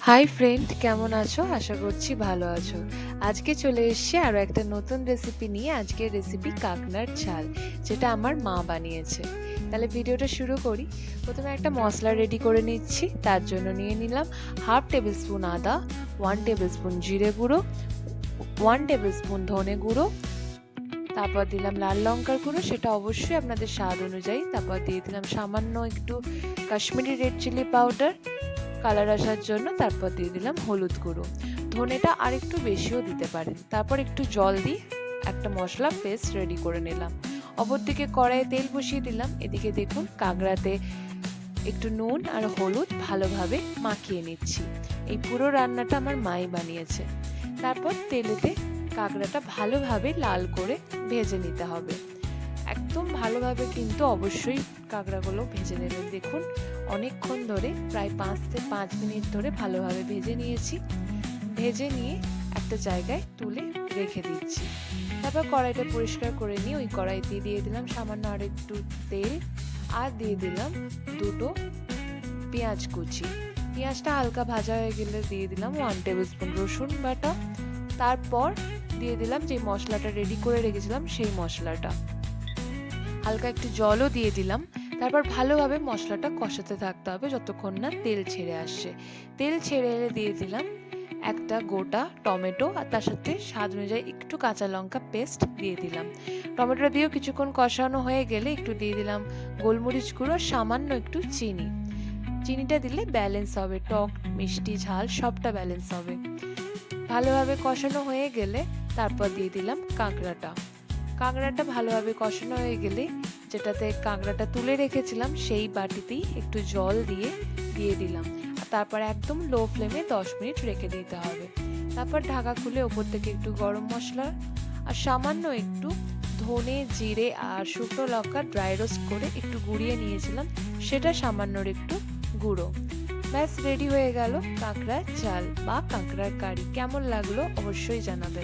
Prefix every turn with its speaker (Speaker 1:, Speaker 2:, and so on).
Speaker 1: Hi friend, কেমন আছো? আশা করছি ভালো আছো। আজকে চলে এসেছি আরও একটা নতুন রেসিপি নিয়ে। আজকের রেসিপি কাঁকড়ার ঝাল, যেটা আমার মা বানিয়েছে। তাহলে ভিডিওটা শুরু করি। প্রথমে একটা মশলা রেডি করে নিচ্ছি। তার জন্য নিয়ে নিলাম 1/2 টেবিল স্পুন আদা, 1 টেবিল স্পুন জিরে গুঁড়ো, 1 টেবিল স্পুন ধনে গুঁড়ো, তারপর দিলাম লাল লঙ্কার গুঁড়ো, সেটা অবশ্যই আপনাদের স্বাদ অনুযায়ী। তারপর দিয়ে দিলাম সামান্য একটু Kashmiri red chilli powder colour আসার জন্য। তারপর দিয়ে দিলাম হলুদ গুঁড়ো। ধনেটা আর একটু বেশিও দিতে পারেন। তারপর একটু জল দিয়ে একটা মশলা পেস্ট রেডি করে নিলাম। অপরদিকে কড়াইয়ে তেল বসিয়ে দিলাম। এদিকে দেখুন কাঁকড়াতে একটু নুন আর হলুদ ভালোভাবে মাখিয়ে নিচ্ছি। এই পুরো রান্নাটা আমার মাই বানিয়েছে। তারপর তেলেতে কাঁকড়াটা ভালোভাবে লাল করে ভেজে নিতে হবে। একদম ভালোভাবে কিন্তু অবশ্যই কাঁকড়াগুলো ভেজে নেবেন। দেখুন অনেকক্ষণ ধরে, প্রায় 5 থেকে 5 মিনিট ধরে ভালোভাবে ভেজে নিয়েছি। ভেজে নিয়ে একটা জায়গায় তুলে রেখে দিচ্ছি। তারপর কড়াইটা পরিষ্কার করে নিয়ে ওই কড়াইতে দিয়ে দিলাম সামান্য আর একটু তেল, আর দিয়ে দিলাম দুটো পেঁয়াজ কুচি। পেঁয়াজটা হালকা ভাজা হয়ে গেলে দিয়ে দিলাম 1 টেবিল স্পুন রসুন বাটা। তারপর দিয়ে দিলাম যে মশলাটা রেডি করে রেখেছিলাম সেই মশলাটা। হালকা একটু জলও দিয়ে দিলাম। তারপর ভালোভাবে মশলাটা কষাতে থাকতে হবে যতক্ষণ না তেল ছেড়ে আসছে। তেল ছেড়ে এলে দিয়ে দিলাম একটা গোটা টমেটো, আর তার সাথে স্বাদ অনুযায়ী একটু কাঁচা লঙ্কা পেস্ট দিয়ে দিলাম। টমেটোটা দিয়েও কিছুক্ষণ কষানো হয়ে গেলে একটু দিয়ে দিলাম গোলমরিচ গুঁড়ো, সামান্য একটু চিনি। চিনিটা দিলে ব্যালেন্স হবে, টক মিষ্টি ঝাল সবটা ব্যালেন্স হবে। ভালোভাবে কষানো হয়ে গেলে তারপর দিয়ে দিলাম কাঁকড়াটা ভালোভাবে কষানো হয়ে গেলে যেটাতে কাঁকড়াটা তুলে রেখেছিলাম সেই বাটিতেই একটু জল দিয়ে দিলাম। আর তারপর একদম লো ফ্লেমে 10 মিনিট রেখে দিতে হবে। তারপর ঢাকা খুলে ওপর থেকে একটু গরম মশলা আর সামান্য একটু ধনে জিরে আর শুকনো লঙ্কা ড্রাই রোস্ট করে একটু গুঁড়িয়ে নিয়েছিলাম, সেটা সামান্য একটু গুঁড়ো। ব্যাস রেডি হয়ে গেল কাঁকড়ার ঝাল বা কাঁকড়ার কারি। কেমন লাগলো অবশ্যই জানাবেন।